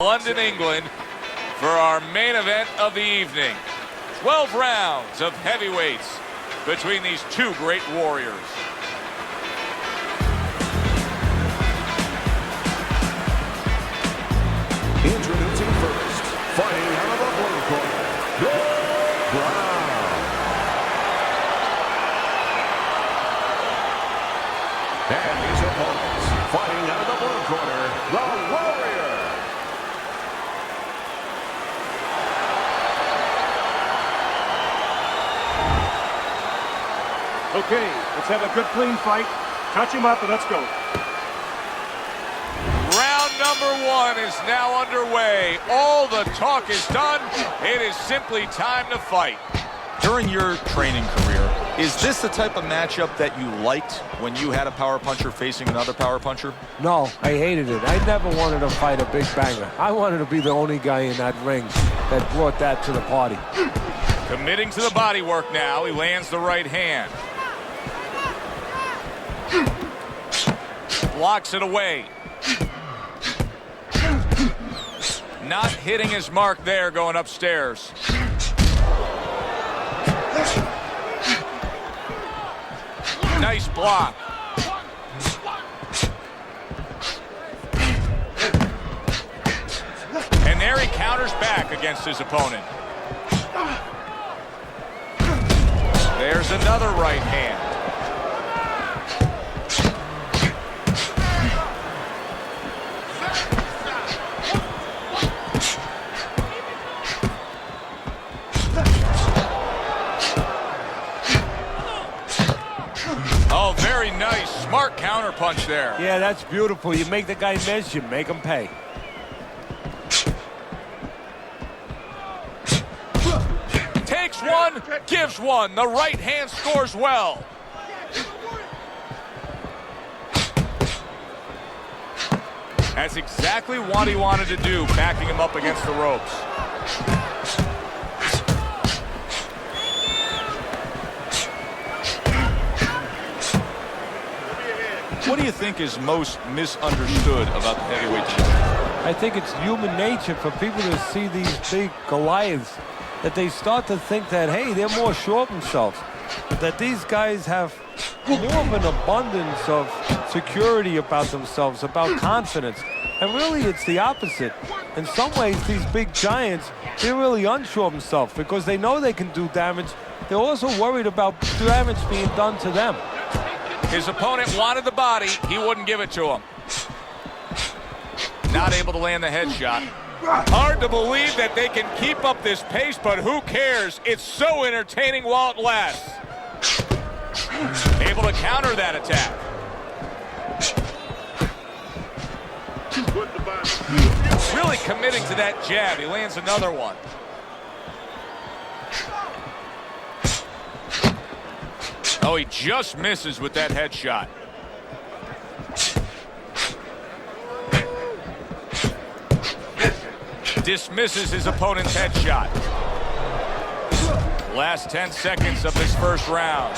London, England, for our main event of the evening. 12 rounds of heavyweights between these two great warriors. Introducing first, fighting out of the blue corner, Gabe. And his opponents, fighting out of the blue corner, the Warrior. Okay, let's have a good, clean fight. Touch him up and let's go. Round number one is now underway. All the talk is done. It is simply time to fight. During your training career, is this the type of matchup that you liked when you had a power puncher facing another power puncher? No, I hated it. I never wanted to fight a big banger. I wanted to be the only guy in that ring that brought that to the party. Committing to the body work now. He lands the right hand. Blocks it away. Not hitting his mark there, going upstairs. Nice block. And there he counters back against his opponent. There's another right hand. Oh, very nice. Smart counter punch there. Yeah, that's beautiful. You make the guy miss, you make him pay. Takes one, gives one. The right hand scores well. That's exactly what he wanted to do, backing him up against the ropes. What do you think is most misunderstood about the heavyweight division? I think it's human nature for people to see these big Goliaths, that they start to think that, hey, they're more sure of themselves, that these guys have more of an abundance of security about themselves, about confidence. And really, it's the opposite. In some ways, these big giants, they're really unsure of themselves because they know they can do damage. They're also worried about damage being done to them. His opponent wanted the body. He wouldn't give it to him. Not able to land the headshot. Hard to believe that they can keep up this pace, but who cares? It's so entertaining while it lasts. Able to counter that attack. Really committing to that jab. He lands another one. Oh, he just misses with that headshot. Dismisses his opponent's headshot. Last 10 seconds of this first round.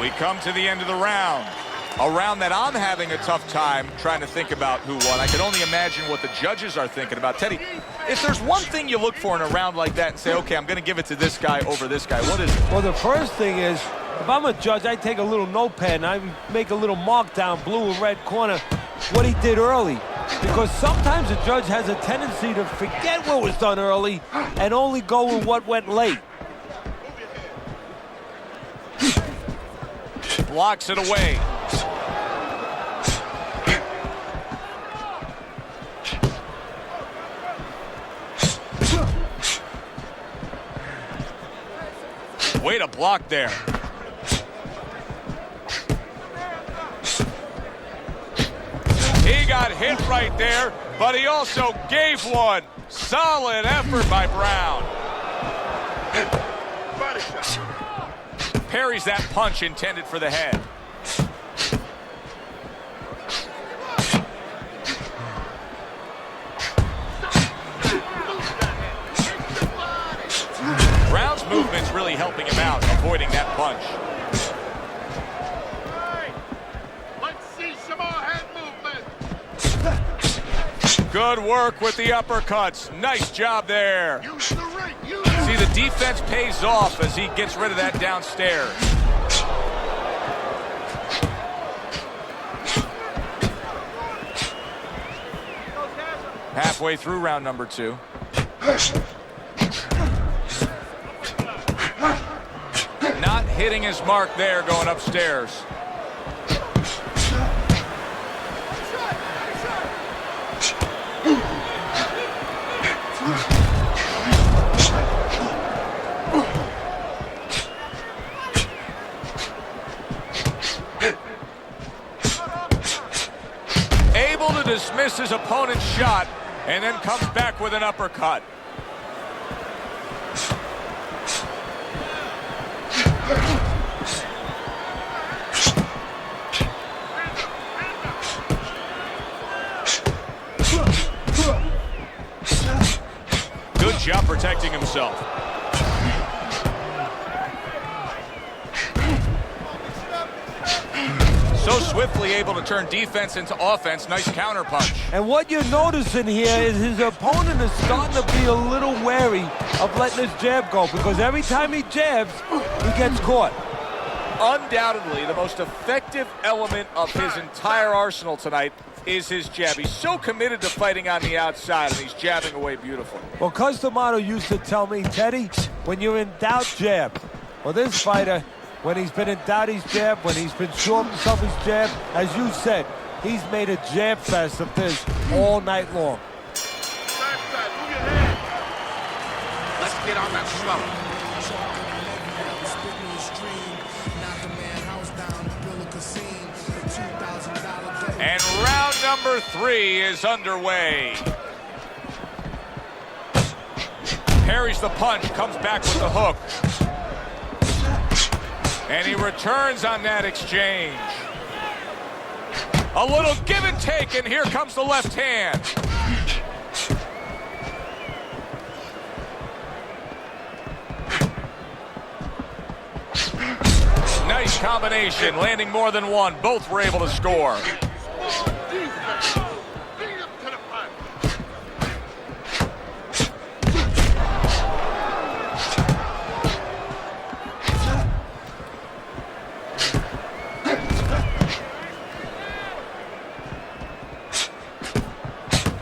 We come to the end of the round. A round that I'm having a tough time trying to think about who won. I can only imagine what the judges are thinking about. Teddy, if there's one thing you look for in a round like that and say, okay, I'm going to give it to this guy over this guy, what is it? Well, the first thing is, if I'm a judge, I take a little notepad and I make a little mark down, blue and red corner, what he did early. Because sometimes a judge has a tendency to forget what was done early and only go with what went late. Blocks it away. Way to block there. He got hit right there, but he also gave one. Solid effort by Brown. Parries that punch intended for the head. his movement's really helping him out, avoiding that punch. Let's see some more head movement. Good work with the uppercuts. Nice job there. Use the ring. See, the defense pays off as he gets rid of that downstairs. Halfway through round number 2. Not hitting his mark there going upstairs. Able to dismiss his opponent's shot and then comes back with an uppercut. Good job protecting himself. So swiftly able to turn defense into offense. Nice counter punch. And what you're noticing here is his opponent is starting to be a little wary of letting his jab go, because every time he jabs, he gets caught. Undoubtedly, the most effective element of his entire arsenal tonight is his jab. He's so committed to fighting on the outside, and he's jabbing away beautifully. Well, Customato used to tell me, Teddy, when you're in doubt, jab. Well, this fighter, when he's been in doubt, he's jab. When he's been sure of himself, he's jab. As you said, he's made a jab fest of this all night long. Let's get on that swell. And round number 3 is underway. Parries the punch, comes back with the hook. And he returns on that exchange. A little give and take, and here comes the left hand. Nice combination, landing more than one. Both were able to score.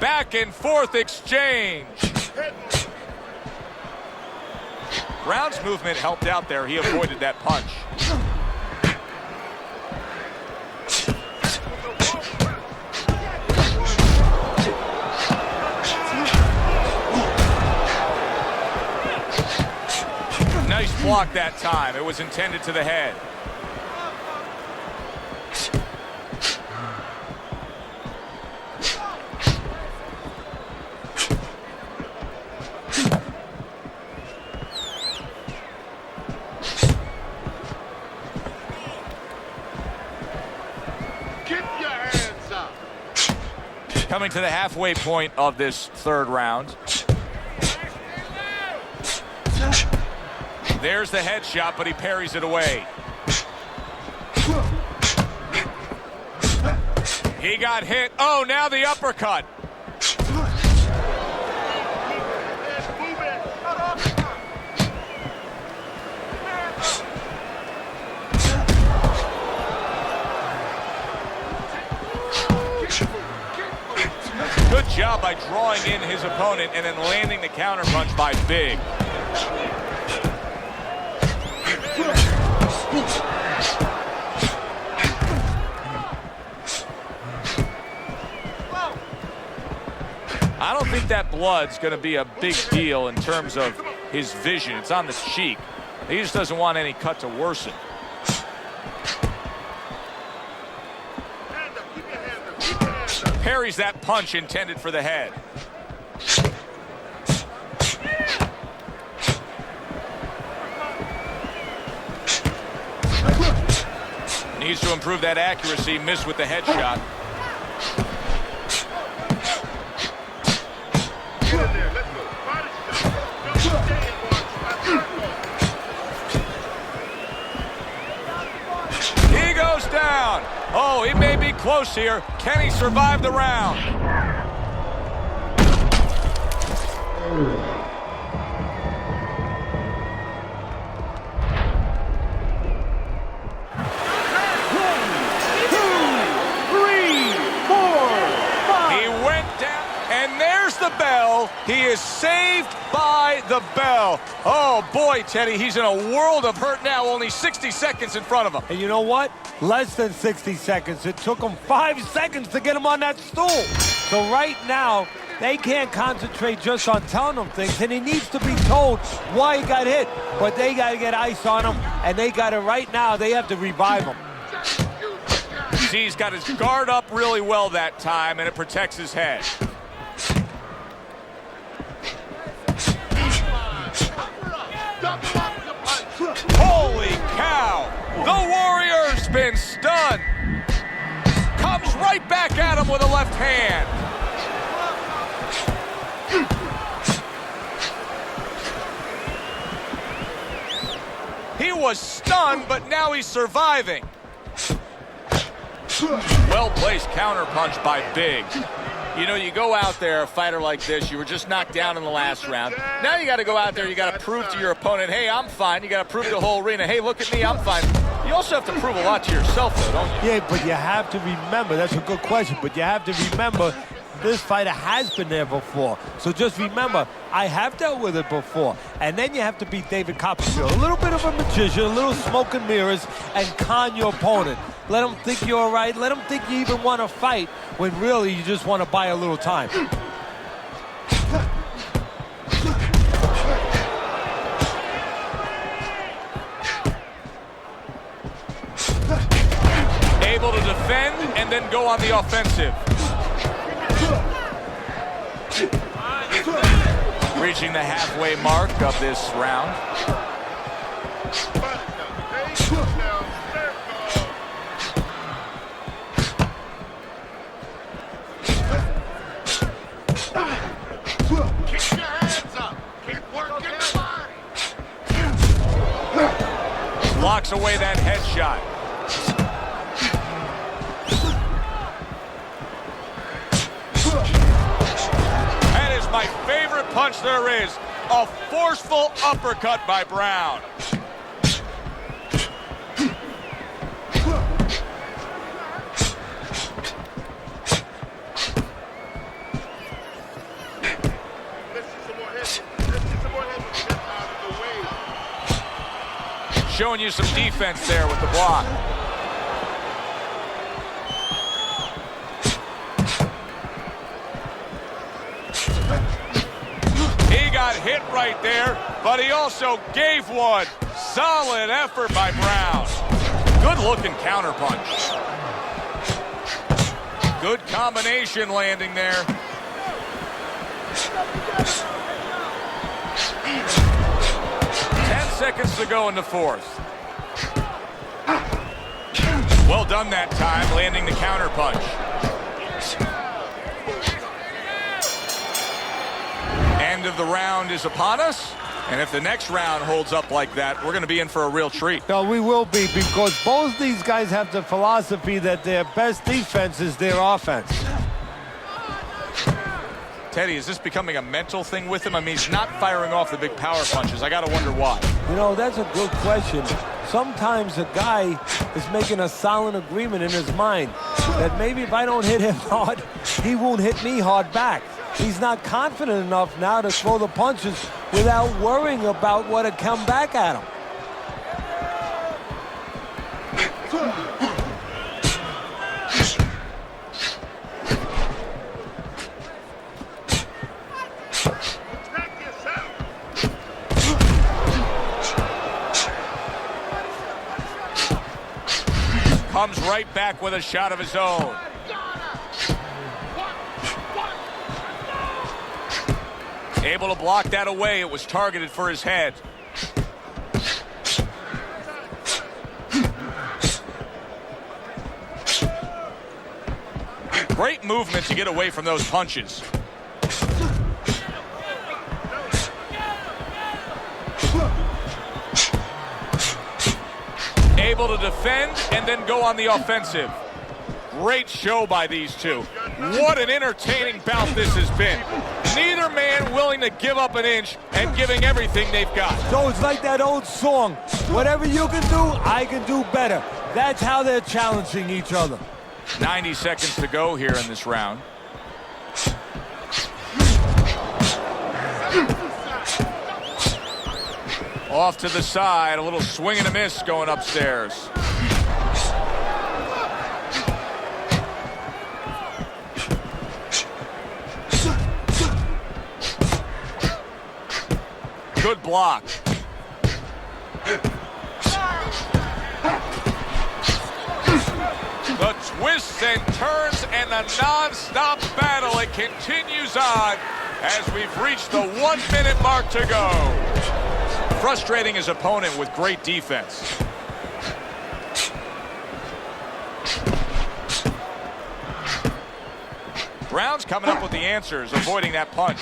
Back and forth exchange. Brown's movement helped out there. He avoided that punch. Nice block that time. It was intended to the head. Coming to the halfway point of this third round. There's the headshot, but he parries it away. He got hit. Oh, now the uppercut. Good job by drawing in his opponent and then landing the counterpunch by Big. I don't think that blood's going to be a big deal in terms of his vision. It's on the cheek. He just doesn't want any cut to worsen. Parries that punch intended for the head. Needs to improve that accuracy. Missed with the headshot. down. Oh, he may be close here. Can he survive the round? He went down, and there's the bell. He is saved by the bell. Oh, boy, Teddy, he's in a world of hurt now. Only 60 seconds in front of him. And you know what? Less than 60 seconds. It took him 5 seconds to get him on that stool. So right now, they can't concentrate just on telling him things, and he needs to be told why he got hit. But they got to get ice on him, and they got to, right now, they have to revive him. He's got his guard up really well that time, and it protects his head. Holy cow! The Warrior's been stunned. Comes right back at him with a left hand. He was stunned, but now he's surviving. Well-placed counterpunch by Big. You know, you go out there, a fighter like this, you were just knocked down in the last round. Now you got to go out there, you got to prove to your opponent, hey, I'm fine. You got to prove to the whole arena, hey, look at me, I'm fine. You also have to prove a lot to yourself, though, don't you? Yeah, but you have to remember, that's a good question, but you have to remember this fighter has been there before. So just remember, I have dealt with it before. And then you have to beat David Copperfield. A little bit of a magician, a little smoke and mirrors, and con your opponent. Let him think you're all right. Let him think you even want to fight when really you just want to buy a little time. Able to defend and then go on the offensive. Reaching the halfway mark of this round. Keep your hands up. Keep working the body. Blocks away that headshot. That is my favorite punch there is. A forceful uppercut by Brown. Showing you some defense there with the block. He got hit right there, but he also gave one. Solid effort by Brown. Good looking counterpunch. Good combination landing there. Seconds to go in the fourth. Well done that time, landing the counterpunch. End of the round is upon us, and if the next round holds up like that, we're going to be in for a real treat. No, we will be, because both these guys have the philosophy that their best defense is their offense. Teddy, is this becoming a mental thing with him? I mean, he's not firing off the big power punches. I got to wonder why. You know, that's a good question. Sometimes a guy is making a silent agreement in his mind that maybe if I don't hit him hard, he won't hit me hard back. He's not confident enough now to throw the punches without worrying about what would come back at him. Comes right back with a shot of his own. Able to block that away. It was targeted for his head. Great movement to get away from those punches. able to defend and then go on the offensive. Great show by these two. What an entertaining bout this has been. Neither man willing to give up an inch and giving everything they've got. So it's like that old song, whatever you can do, I can do better. That's how they're challenging each other. 90 seconds to go here in this round. Off to the side, a little swing and a miss going upstairs. Good block. The twists and turns and the non-stop battle, it continues on as we've reached the 1 minute mark to go. Frustrating his opponent with great defense. Brown's coming up with the answers, avoiding that punch.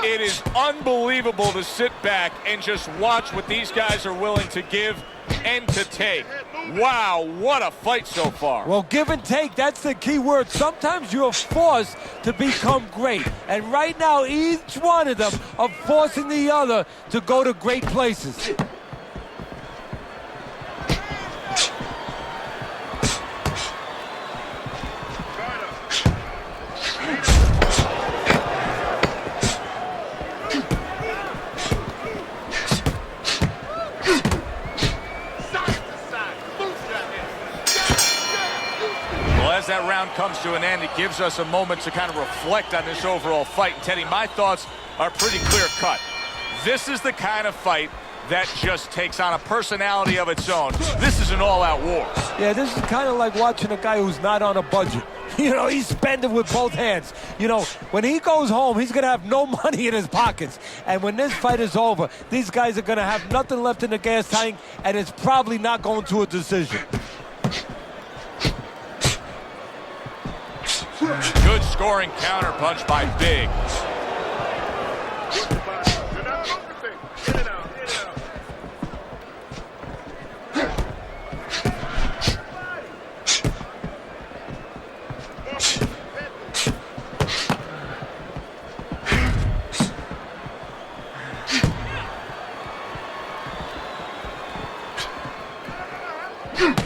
It is unbelievable to sit back and just watch what these guys are willing to give and to take. Wow, what a fight so far. Well, give and take, that's the key word. Sometimes you're forced to become great. And right now, each one of them are forcing the other to go to great places. As that round comes to an end, it gives us a moment to kind of reflect on this overall fight. And Teddy, my thoughts are pretty clear cut. This is the kind of fight that just takes on a personality of its own. This is an all-out war. Yeah, this is kind of like watching a guy who's not on a budget. You know, he's spending with both hands. You know, when he goes home, he's going to have no money in his pockets. And when this fight is over, these guys are going to have nothing left in the gas tank, and it's probably not going to a decision. Good scoring counterpunch by Big.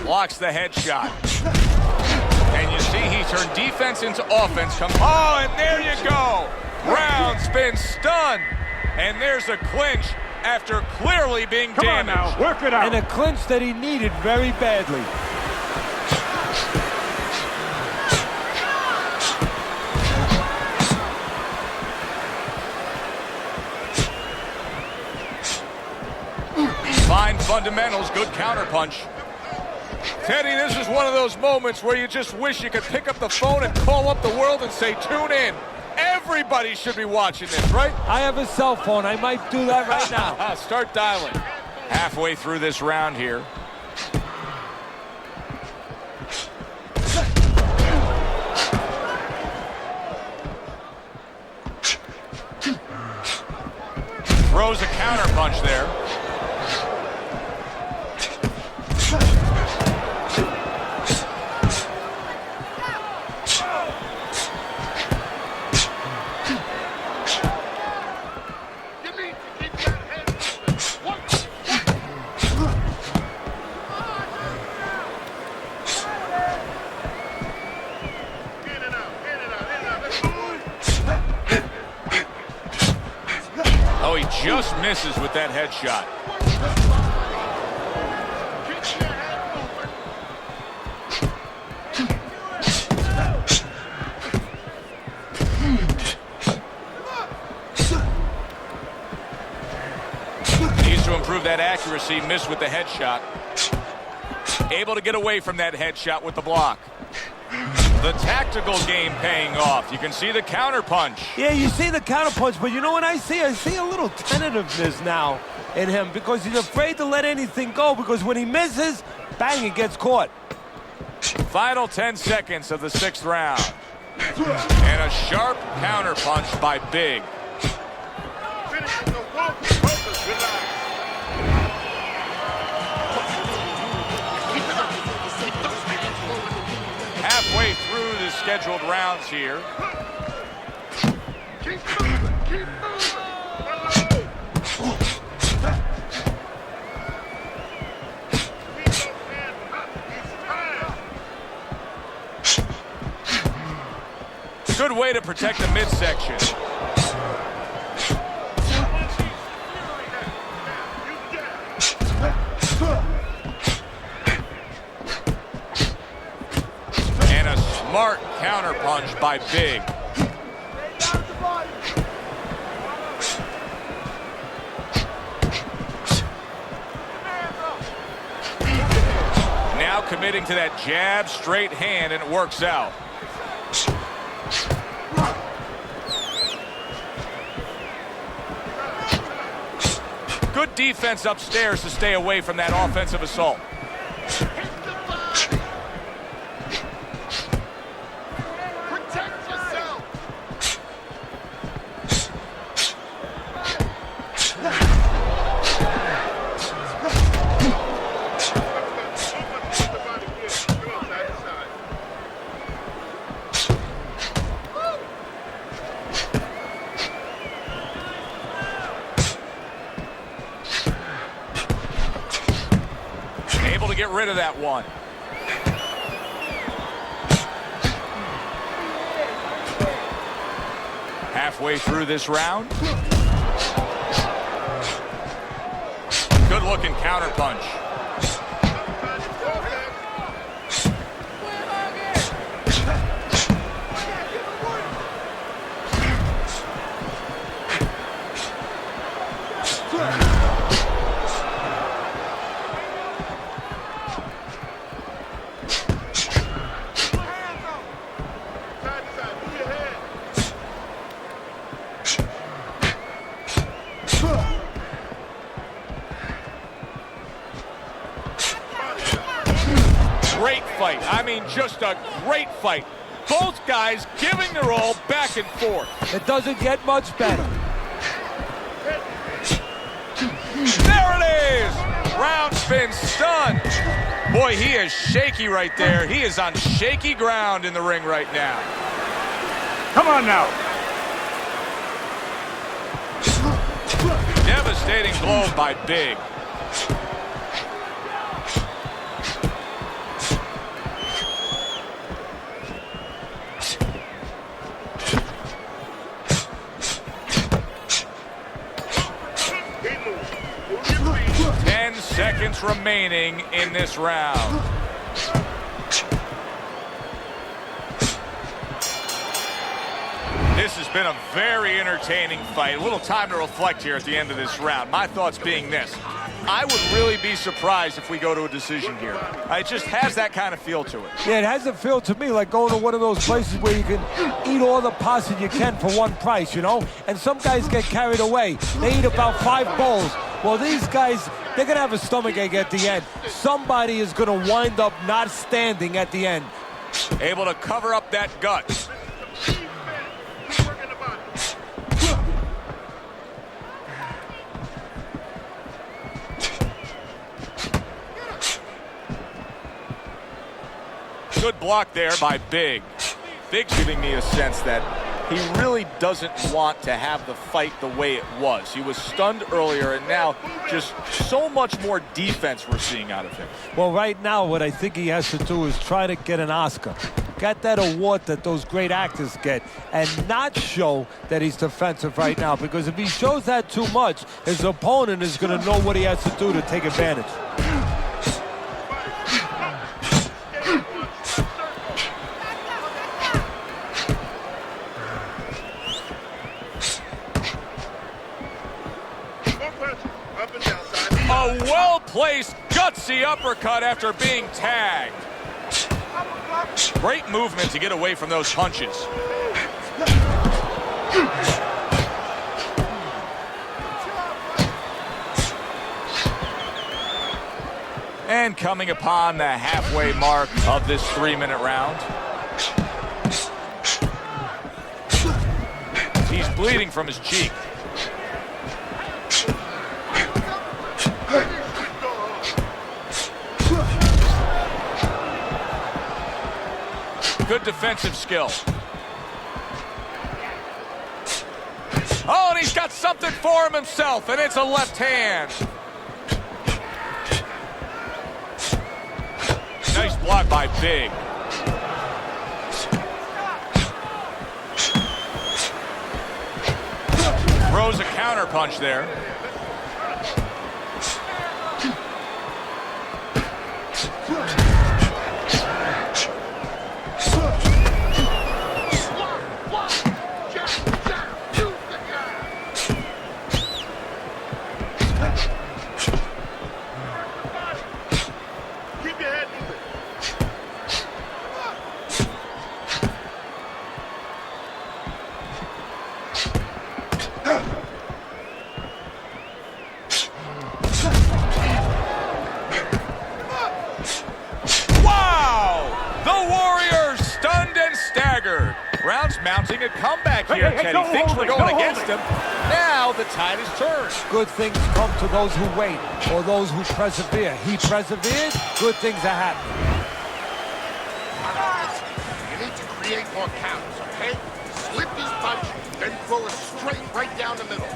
Blocks the headshot. And you see he turned defense into offense. Oh, and there you go. Brown's been stunned. And there's a clinch after clearly being Come damaged. on now, work it out. And a clinch that he needed very badly. Fine fundamentals, good counterpunch. Teddy, this is one of those moments where you just wish you could pick up the phone and call up the world and say, tune in. Everybody should be watching this, right? I have a cell phone. I might do that right now. Start dialing. Halfway through this round here. Throws a counterpunch there. Oh, he just misses with that headshot. Needs to improve that accuracy. Missed with the headshot. Able to get away from that headshot with the block. The tactical game paying off. You can see the counterpunch. Yeah, you see the counterpunch, but you know what I see? I see a little tentativeness now in him because he's afraid to let anything go because when he misses, bang, it gets caught. Final 10 seconds of the 6th round. And a sharp counterpunch by Big. scheduled rounds here. Keep moving. Keep moving. Good way to protect the midsection. And a smart counterpunch by Big. Now committing to that jab, straight hand, and it works out. Good defense upstairs to stay away from that offensive assault. Protect yourself. Able to get rid of that one. Halfway through this round. Good looking counterpunch. Great fight. I mean, just a great fight. Both guys giving their all back and forth. It doesn't get much better. There it is. Round's been stunned. Boy, he is shaky right there. He is on shaky ground in the ring right now. Come on now. Devastating blow by Big. Seconds remaining in this round. This has been a very entertaining fight. A little time to reflect here at the end of this round. My thoughts being this. I would really be surprised if we go to a decision here. It just has that kind of feel to it. Yeah, it has a feel to me like going to one of those places where you can eat all the pasta you can for one price, you know? And some guys get carried away. They eat about 5 bowls. Well, these guys, they're going to have a stomachache at the end. Somebody is going to wind up not standing at the end. Able to cover up that gut. Good block there by Big. Big's giving me a sense that he really doesn't want to have the fight the way it was. He was stunned earlier, and now just so much more defense we're seeing out of him. Well, right now, what I think he has to do is try to get an Oscar. Get that award that those great actors get, and not show that he's defensive right now, because if he shows that too much, his opponent is going to know what he has to do to take advantage. A well-placed, gutsy uppercut after being tagged. Great movement to get away from those punches. And coming upon the halfway mark of this 3-minute round. He's bleeding from his cheek. Good defensive skill. Oh, and he's got something for him himself, and it's a left hand. Nice block by Big. Throws a counter punch there. Brown's mounting a comeback here, Teddy. Things were going against him. Now the tide has turned. Good things come to those who wait or those who persevere. He persevered, good things are happening. You need to create more counters, okay? Slip this punch, then throw it straight right down the middle.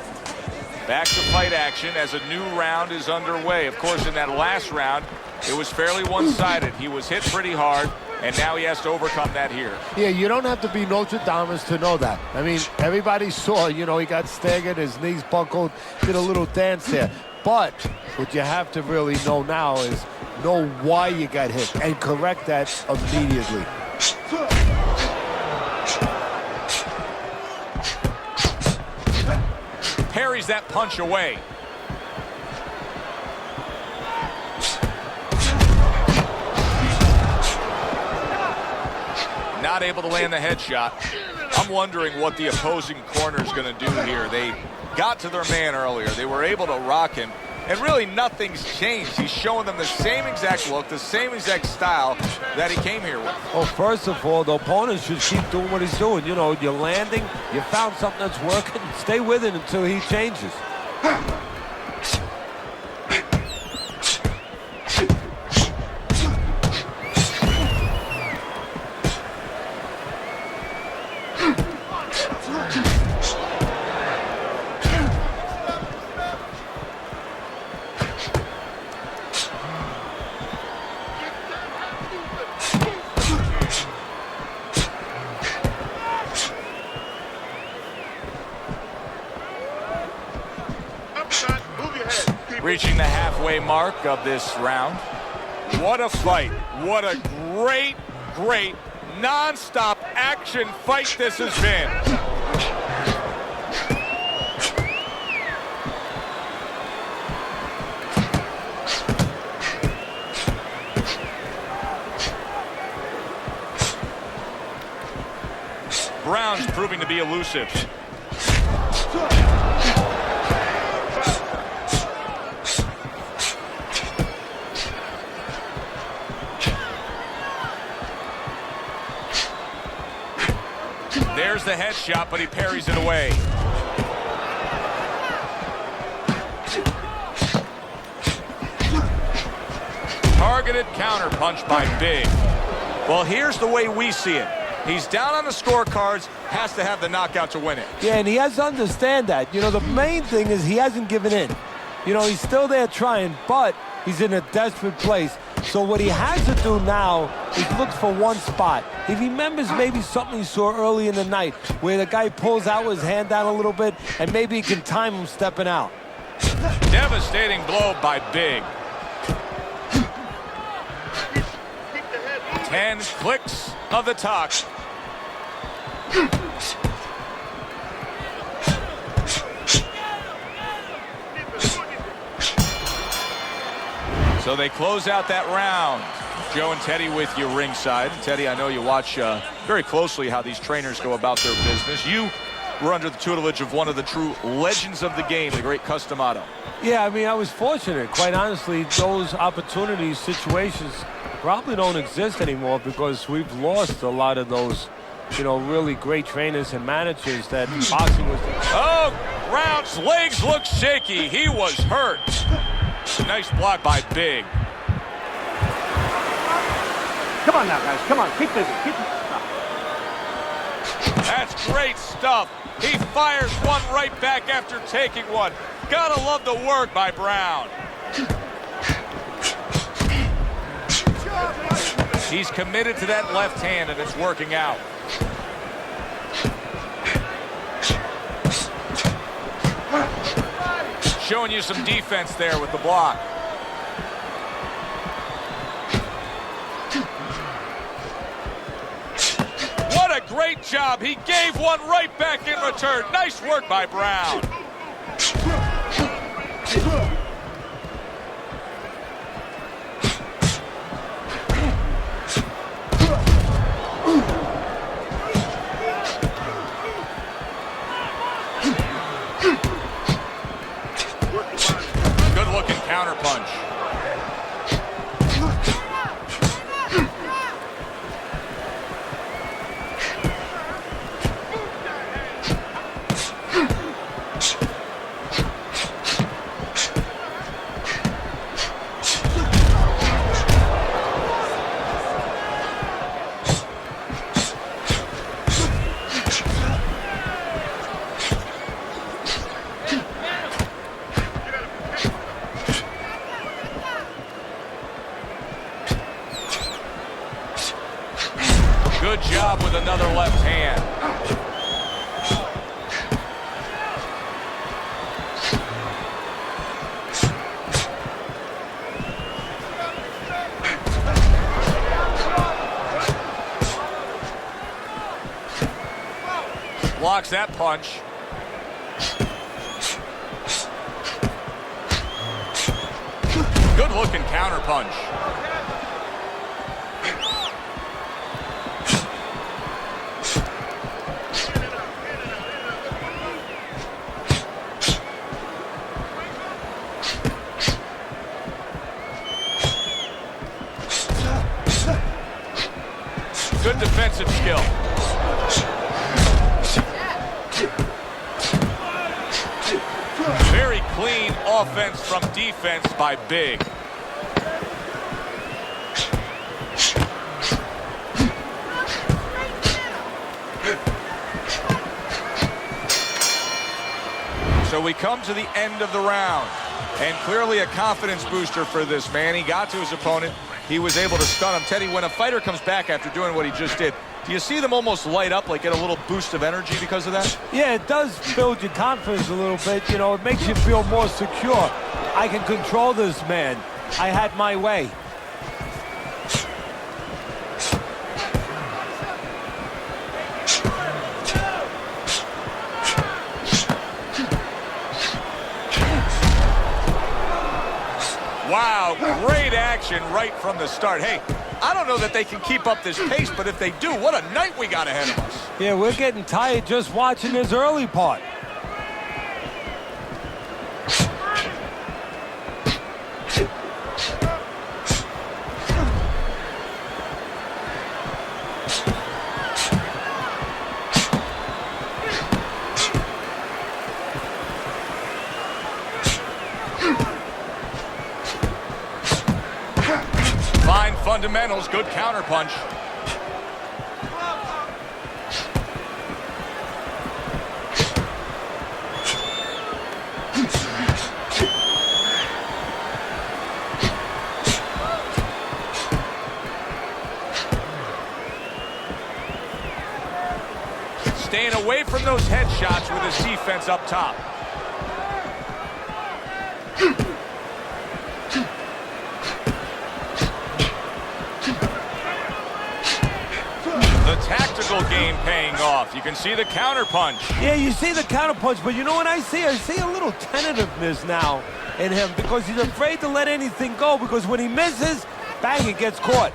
Back to fight action as a new round is underway. Of course, in that last round, it was fairly one-sided. He was hit pretty hard, and now he has to overcome that here. Yeah, you don't have to be Notre Dame to know that. I mean, everybody saw, he got staggered, his knees buckled, did a little dance there. But what you have to really know now is know why you got hit and correct that immediately. Parries that punch away. Not able to land the headshot. I'm wondering what the opposing corner is going to do here. They got to their man earlier. They were able to rock him, and really nothing's changed. He's showing them the same exact look, the same exact style that he came here with. Well, first of all, the opponent should keep doing what he's doing. You're landing, you found something that's working, stay with it until he changes. Reaching the halfway mark of this round. What a fight. What a great, great, non-stop action fight this has been. Brown's proving to be elusive. There's the headshot, but he parries it away. Targeted counter punch by Big. Well, here's the way we see it. He's down on the scorecards, has to have the knockout to win it. Yeah, and he has to understand that. The main thing is he hasn't given in. He's still there trying, but he's in a desperate place. So what he has to do now is look for one spot. He remembers maybe something he saw early in the night where the guy pulls out his hand down a little bit and maybe he can time him stepping out. Devastating blow by Big. 10 clicks of the talk. So they close out that round. Joe and Teddy with you ringside. Teddy, I know you watch very closely how these trainers go about their business. You were under the tutelage of one of the true legends of the game, the great Customato. Yeah, I was fortunate. Quite honestly, those opportunities, situations probably don't exist anymore because we've lost a lot of those, really great trainers and managers that boxing was. Oh, Brown's legs look shaky. He was hurt. Nice block by Big. Come on now, guys. Come on. Keep busy. Keep... That's great stuff. He fires one right back after taking one. Gotta love the work by Brown. He's committed to that left hand, and it's working out. Showing you some defense there with the block. What a great job. He gave one right back in return. Nice work by Brown. Good-looking counter punch. Good job with another left hand. Blocks that punch. Good looking counter punch. Good defensive skill. Very clean offense from defense by Big. So we come to the end of the round, and clearly a confidence booster for this man. He got to his opponent. He was able to stun him. Teddy, when a fighter comes back after doing what he just did, do you see them almost light up, like get a little boost of energy because of that? Yeah, it does build your confidence a little bit. You know, it makes you feel more secure. I can control this man. I had my way. Wow, great action right from the start. Hey, I don't know that they can keep up this pace, but if they do, what a night we got ahead of us. Yeah, we're getting tired just watching this early part. Fine fundamentals, good counter punch. Staying away from those headshots with his defense up top. The tactical game paying off. You can see the counter punch. Yeah, you see the counter punch, but you know what I see? I see a little tentativeness now in him because he's afraid to let anything go because when he misses, bang, it gets caught.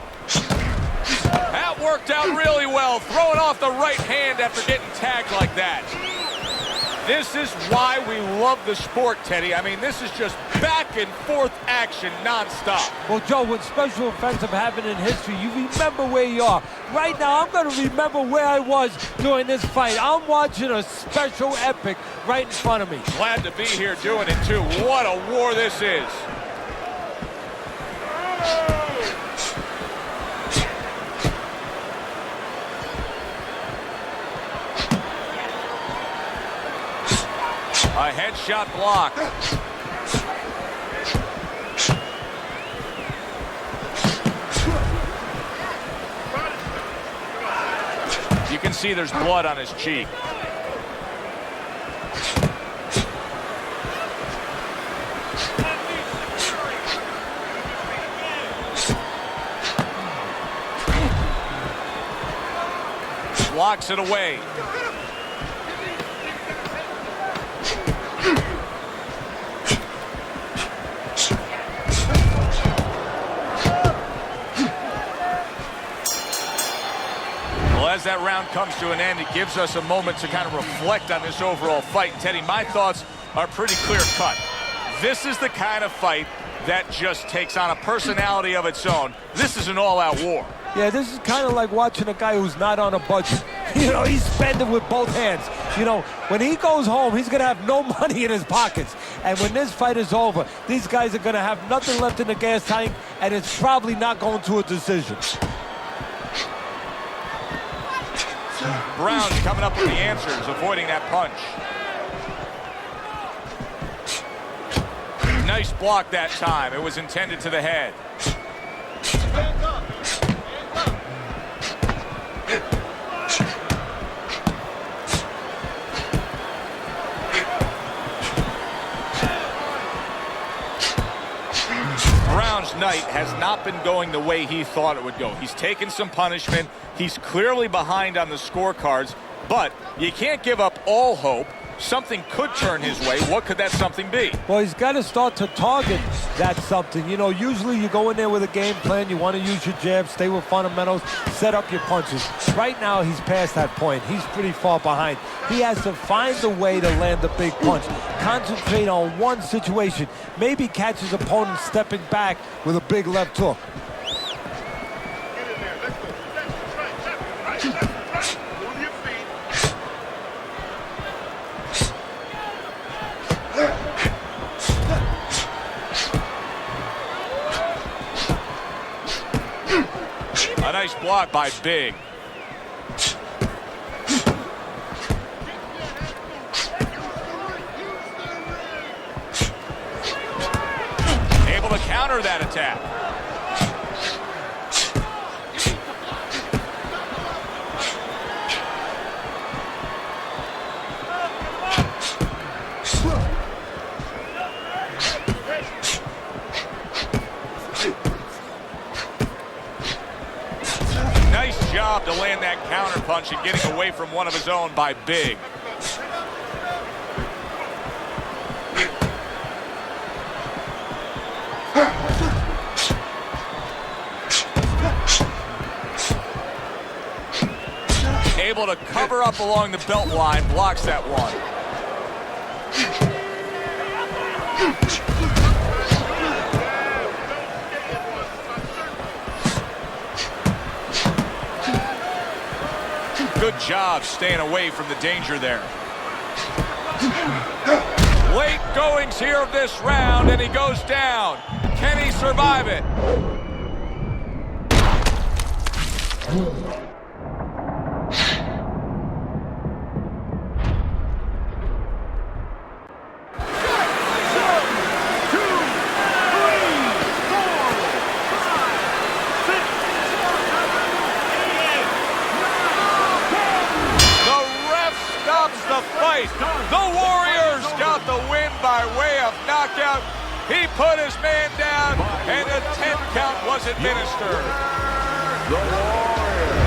That worked out really well, throwing off the right hand after getting tagged like that. This is why we love the sport, Teddy. I mean, this is just back and forth action nonstop. Well, Joe, when special events have happened in history, you remember where you are. Right now, I'm going to remember where I was during this fight. I'm watching a special epic right in front of me. Glad to be here doing it, too. What a war this is. Headshot block. You can see there's blood on his cheek. Blocks it away. Well, as that round comes to an end, it gives us a moment to kind of reflect on this overall fight. Teddy, my thoughts are pretty clear cut. This is the kind of fight that just takes on a personality of its own. This is an all-out war. Yeah, this is kind of like watching a guy who's not on a budget. You know, he's spending with both hands. You know, when he goes home, he's going to have no money in his pockets. And when this fight is over, these guys are going to have nothing left in the gas tank, and it's probably not going to a decision. Brown's coming up with the answers, avoiding that punch. Nice block that time. It was intended to the head. Brown's night has not been going the way he thought it would go. He's taken some punishment. He's clearly behind on the scorecards, but you can't give up all hope. Something could turn his way. What could that something be? Well, he's got to start to target that something. You know, usually you go in there with a game plan. You want to use your jab, stay with fundamentals, set up your punches. Right now, he's past that point. He's pretty far behind. He has to find a way to land a big punch. Concentrate on one situation. Maybe catch his opponent stepping back with a big left hook. Get in there. Let's go. Right. Move your feet. A nice block by Big. Able to counter that attack. Nice job to land that counter punch and getting away from one of his own by Big. Able to cover up along the belt line, blocks that one. Good job staying away from the danger there. Late goings here of this round, and he goes down. Can he survive it? The fight. The Warriors got the win by way of knockout. He put his man down, and a 10 count was administered.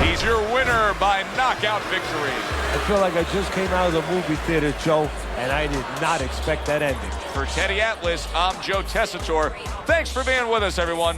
He's your winner by knockout victory. I feel like I just came out of the movie theater, Joe, and I did not expect that ending. For Teddy Atlas, I'm Joe Tessitore. Thanks for being with us, everyone.